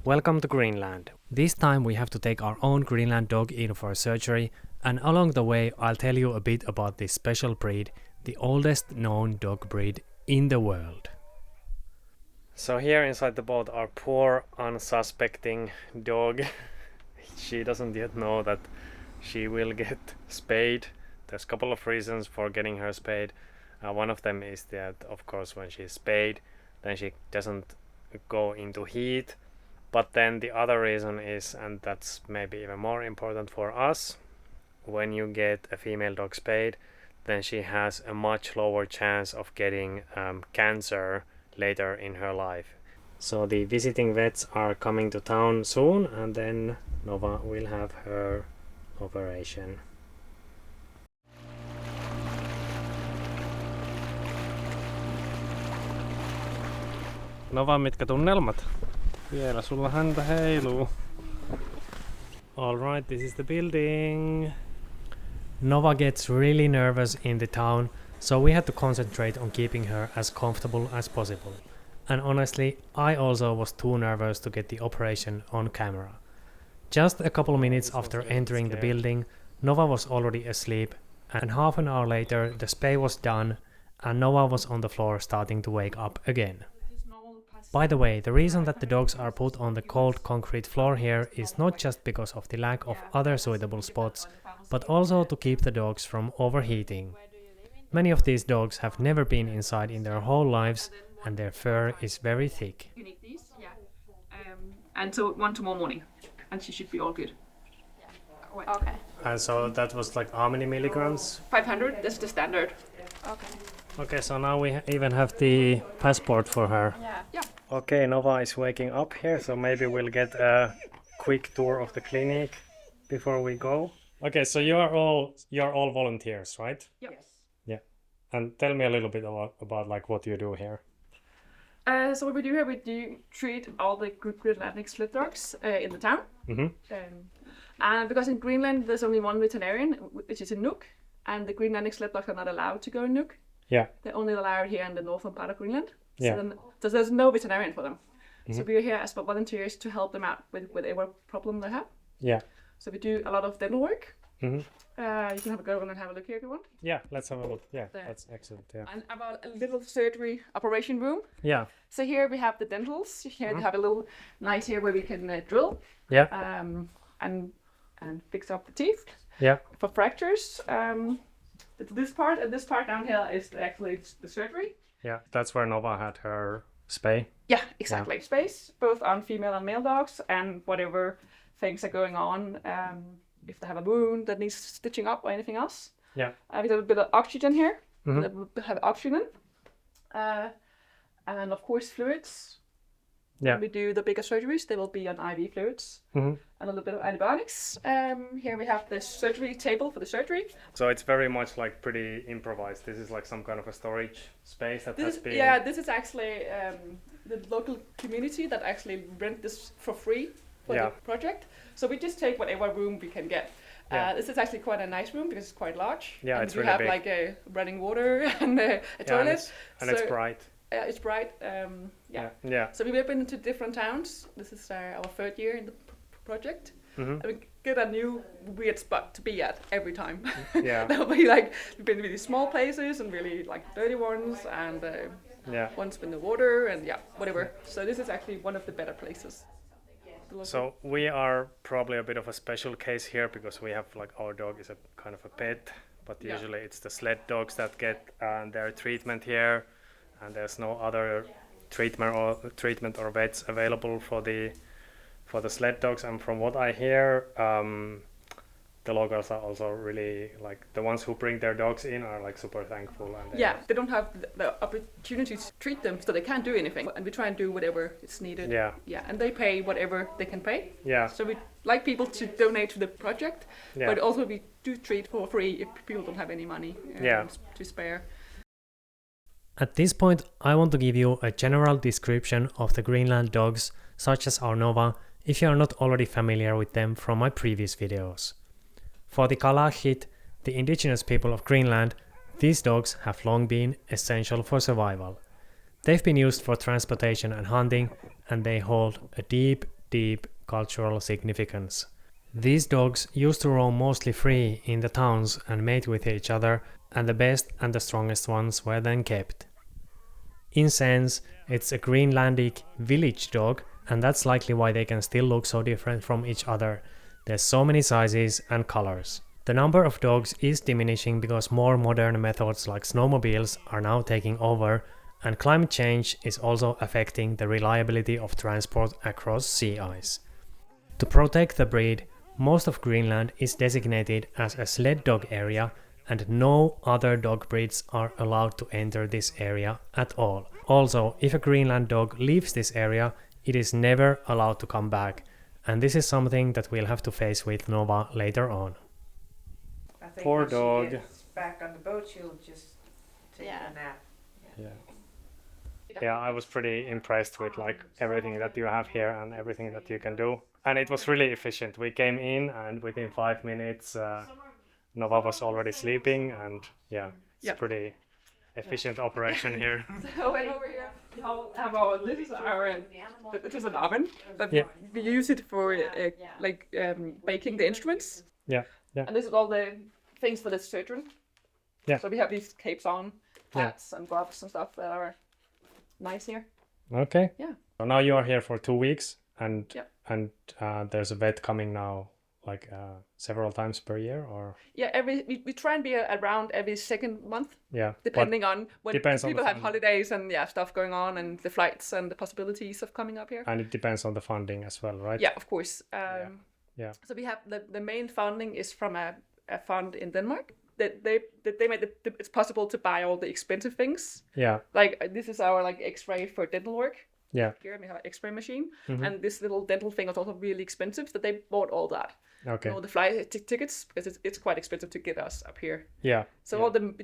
Welcome to Greenland. This time we have to take our own Greenland dog in for surgery, and along the way I'll tell you a bit about this special breed, the oldest known dog breed in the world. So here inside the boat our poor unsuspecting dog. She doesn't yet know that she will get spayed. There's a couple of reasons for getting her spayed. One of them is that, of course, when she's spayed, then she doesn't go into heat. But then the other reason is, and that's maybe even more important for us, when you get a female dog spayed, then she has a much lower chance of getting cancer later in her life. So the visiting vets are coming to town soon, and then Nova will have her operation. Nova, mitkä tunnelmat? Vielä sulla häntä heiluu. Alright, this is the building. Nova gets really nervous in the town, so we had to concentrate on keeping her as comfortable as possible. And honestly, I also was too nervous to get the operation on camera. Just a couple minutes after entering the building, Nova was already asleep, and half an hour later the spay was done and Nova was on the floor starting to wake up again. By the way, the reason that the dogs are put on the cold concrete floor here is not just because of the lack of other suitable spots, but also to keep the dogs from overheating. Many of these dogs have never been inside in their whole lives, and their fur is very thick. You need these, yeah. And so one tomorrow morning, and she should be all good. Okay. And so that was like how many milligrams? 500, that's the standard. Okay. Okay, so now we even have the passport for her. Yeah. Okay, Nova is waking up here, so maybe we'll get a quick tour of the clinic before we go. Okay, so you're all volunteers, right? Yes. Yeah. And tell me a little bit about like what you do here. So what we do here, we do treat all the Greenlandic sled dogs in the town. Mm-hmm. And because in Greenland there's only one veterinarian, which is in Qimmeq, and the Greenlandic sled dogs are not allowed to go in Qimmeq. Yeah. They're only allowed here in the northern part of Greenland. Yeah. So there's no veterinarian for them. Mm-hmm. So we're here as volunteers to help them out with whatever problem they have. Yeah. So we do a lot of dental work. Mm-hmm. You can go and have a look here if you want. Yeah, let's have a look. Yeah, There. that's excellent. Yeah. And about a little surgery operation room. Yeah. So here we have the dentals. Here we have a little nice here where we can drill. Yeah. And fix up the teeth. Yeah. For fractures. This part and this part down here is actually the surgery. Yeah, that's where Nova had her spay. Yeah, exactly. Space, both on female and male dogs, and whatever things are going on. If they have a wound that needs stitching up or anything else. Yeah. We have a bit of oxygen here. Mm-hmm. We have oxygen. And of course fluids. Yeah. When we do the bigger surgeries, they will be on IV fluids. Mm-hmm. And a little bit of antibiotics. Here we have the surgery table for the surgery. So it's very much like pretty improvised. This is like some kind of a storage space that has been... Yeah, this is actually the local community that actually rent this for free for the project. So we just take whatever room we can get. Yeah. This is actually quite a nice room because it's quite large. Yeah, and it's you really have big. like a running water and a toilet. And it's bright. It's bright. Yeah. So we've been to different towns. This is our third year in the project. Mm-hmm. And we get a new weird spot to be at every time. Yeah. There'll be like, we've been really small places and really like dirty ones and ones with the water and whatever. So this is actually one of the better places. So we are probably a bit of a special case here because we have like our dog is a kind of a pet, but usually it's the sled dogs that get their treatment here, and there's no other treatment or vets available for the sled dogs. And from what I hear, the locals are also really like the ones who bring their dogs in are like super thankful. And they don't have the opportunity to treat them, so they can't do anything. And we try and do whatever is needed. Yeah, and they pay whatever they can pay. Yeah. So we like people to donate to the project, but also we do treat for free if people don't have any money to spare. At this point, I want to give you a general description of the Greenland dogs, such as our Nova, if you are not already familiar with them from my previous videos. For the Kalaallit, the indigenous people of Greenland, these dogs have long been essential for survival. They've been used for transportation and hunting, and they hold a deep deep cultural significance. These dogs used to roam mostly free in the towns and mate with each other, and the best and the strongest ones were then kept. In sense, it's a Greenlandic village dog, and that's likely why they can still look so different from each other. There's so many sizes and colors. The number of dogs is diminishing because more modern methods like snowmobiles are now taking over, and climate change is also affecting the reliability of transport across sea ice. To protect the breed, most of Greenland is designated as a sled dog area, and no other dog breeds are allowed to enter this area at all. Also, if a Greenland dog leaves this area, it is never allowed to come back, and this is something that we'll have to face with Nova later on. I think Poor when dog. she gets back on the boat, she'll just take a nap. Yeah, I was pretty impressed with like everything that you have here and everything that you can do. And it was really efficient. We came in and within 5 minutes Nova was already sleeping, and it's pretty efficient operation here. So and over here we have our this is an oven, but we use it for baking the instruments. And this is all the things for the surgeon. So we have these capes on, hats and gloves and stuff that are nice here. Okay. So now you are here for 2 weeks, and there's a vet coming now like several times per year, or we try and be around every second month, depending on when people have holidays and stuff going on, and the flights and the possibilities of coming up here. And it depends on the funding as well, right? Of course. So we have the main funding is from a fund in Denmark that they made it's possible to buy all the expensive things. Like this is our like X-ray for dental work. Here we have an X-ray machine, and this little dental thing was also really expensive, so they bought all that. All the flight tickets, because it's quite expensive to get us up here. So all the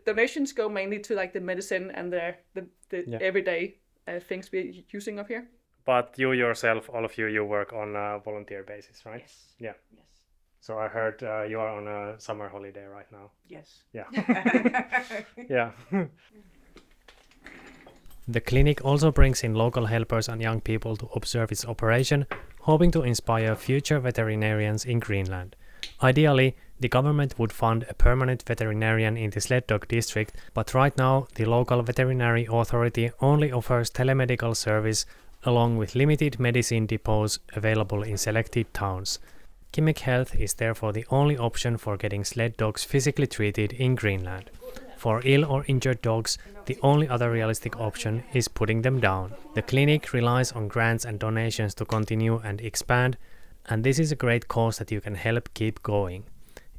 donations go mainly to like the medicine and the everyday things we're using up here. But you yourself, all of you, you work on a volunteer basis, right? Yes. So I heard you are on a summer holiday right now. Yes. The clinic also brings in local helpers and young people to observe its operation, hoping to inspire future veterinarians in Greenland. Ideally, the government would fund a permanent veterinarian in the sled dog district, but right now the local veterinary authority only offers telemedical service along with limited medicine depots available in selected towns. QimmeqHealth is therefore the only option for getting sled dogs physically treated in Greenland. For ill or injured dogs, the only other realistic option is putting them down. The clinic relies on grants and donations to continue and expand, and this is a great cause that you can help keep going.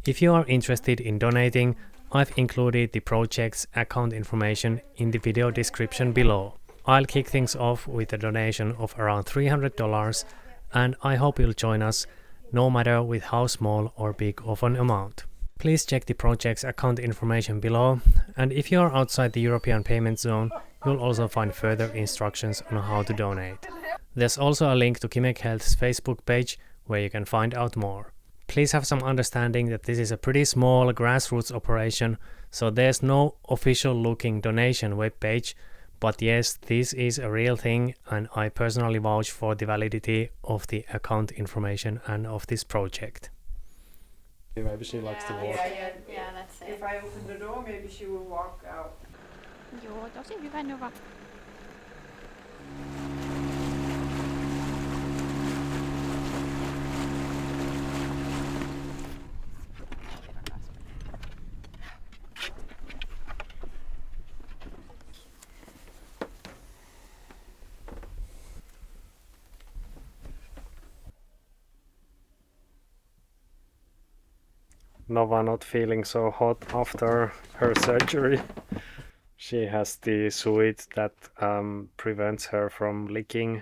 If you are interested in donating, I've included the project's account information in the video description below. I'll kick things off with a donation of around $300, and I hope you'll join us, no matter with how small or big of an amount. Please check the project's account information below, and if you are outside the European payment zone, you'll also find further instructions on how to donate. There's also a link to QimmeqHealth's Facebook page where you can find out more. Please have some understanding that this is a pretty small grassroots operation, so there's no official looking donation webpage, but yes, this is a real thing, and I personally vouch for the validity of the account information and of this project. Maybe she likes to walk. Yeah, that's it. If I open the door, maybe she will walk out. Jo, då ser vi vad nu var. Nova not feeling so hot after her surgery. She has the suit that prevents her from licking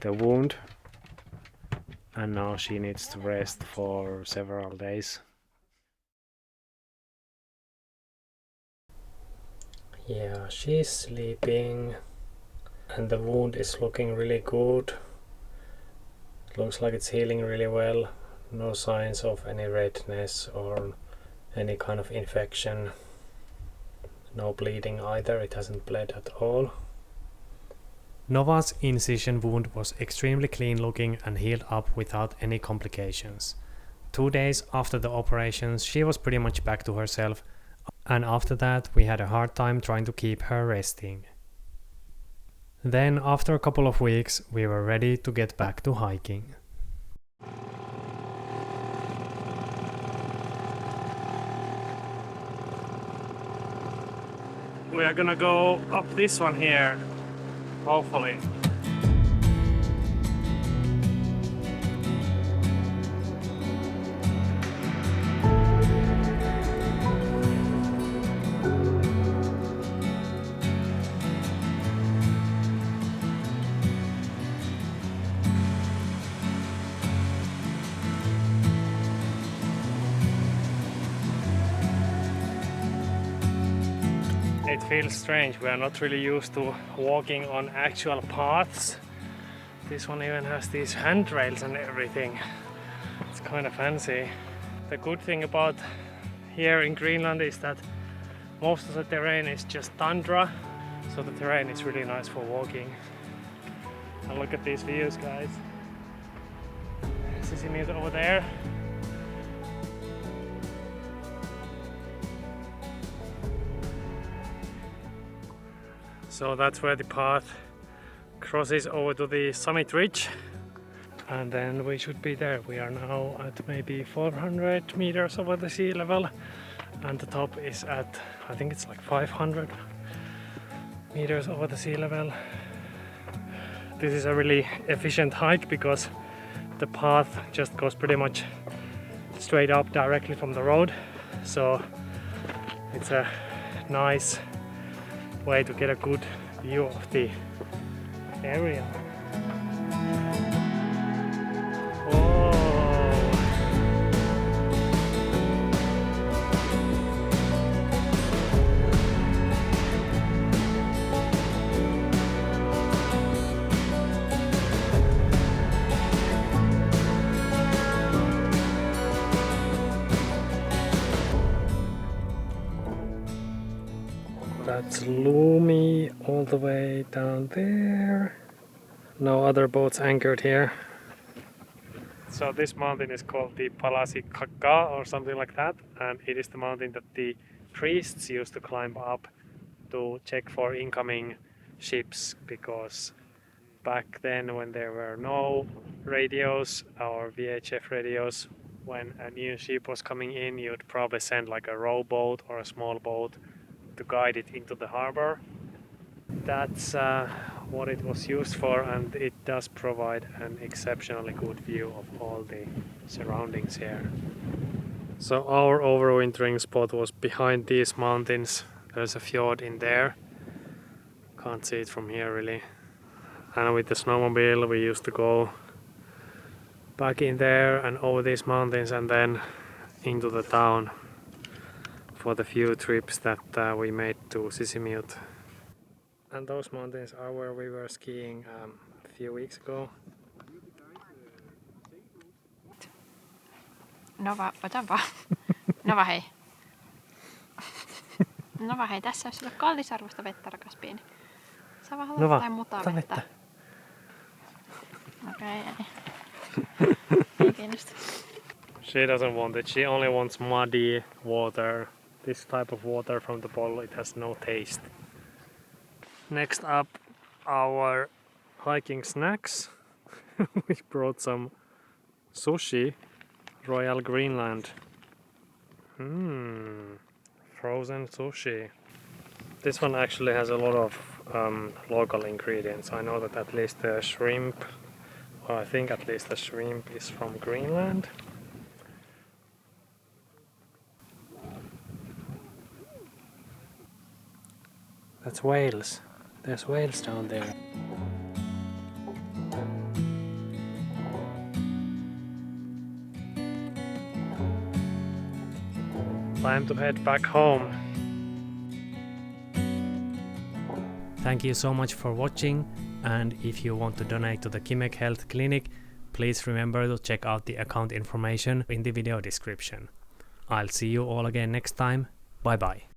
the wound, and now she needs to rest for several days. Yeah, she's sleeping and the wound is looking really good. It looks like it's healing really well. No signs of any redness or any kind of infection. No bleeding either, it hasn't bled at all. Nova's incision wound was extremely clean looking and healed up without any complications. 2 days after the operations, she was pretty much back to herself, and after that we had a hard time trying to keep her resting. Then after a couple of weeks we were ready to get back to hiking. We are gonna go up this one here, hopefully. It feels strange, we are not really used to walking on actual paths. This one even has these handrails and everything. It's kind of fancy. The good thing about here in Greenland is that most of the terrain is just tundra, so the terrain is really nice for walking. And look at these views, guys. Qimmeq over there. So that's where the path crosses over to the summit ridge, and then we should be there. We are now at maybe 400 meters over the sea level, and the top is at, I think it's like 500 meters over the sea level. This is a really efficient hike because the path just goes pretty much straight up directly from the road, so it's a nice way to get a good view of the area. That's Lumi all the way down there. No other boats anchored here. So this mountain is called the DABADKKK or something like that, and it is the mountain that the priests used to climb up to check for incoming ships, because back then when there were no radios or VHF radios, when a new ship was coming in, you'd probably send like a rowboat or a small boat to guide it into the harbor. That's what it was used for, and it does provide an exceptionally good view of all the surroundings here. So our overwintering spot was behind these mountains. There's a fjord in there. Can't see it from here really. And with the snowmobile we used to go back in there and over these mountains and then into the town for the few trips that we made to Qimmeq. And those mountains are where we were skiing a few weeks ago. Nova, ota vaan. Nova hei. Nova hei, tässä olisi sulle kallisarvoista vettä, rakas pieni. Sä vaan haluat jotain mutaa vettä. Okei, ei kiinnosta. She doesn't want it, she only wants muddy water. This type of water from the bottle, it has no taste. Next up, our hiking snacks. We brought some sushi, Royal Greenland. Frozen sushi. This one actually has a lot of local ingredients. I know that at least the shrimp, well, I think at least the shrimp is from Greenland. That's whales. There's whales down there. Time to head back home. Thank you so much for watching, and if you want to donate to the QimmeqHealth clinic, please remember to check out the account information in the video description. I'll see you all again next time. Bye bye.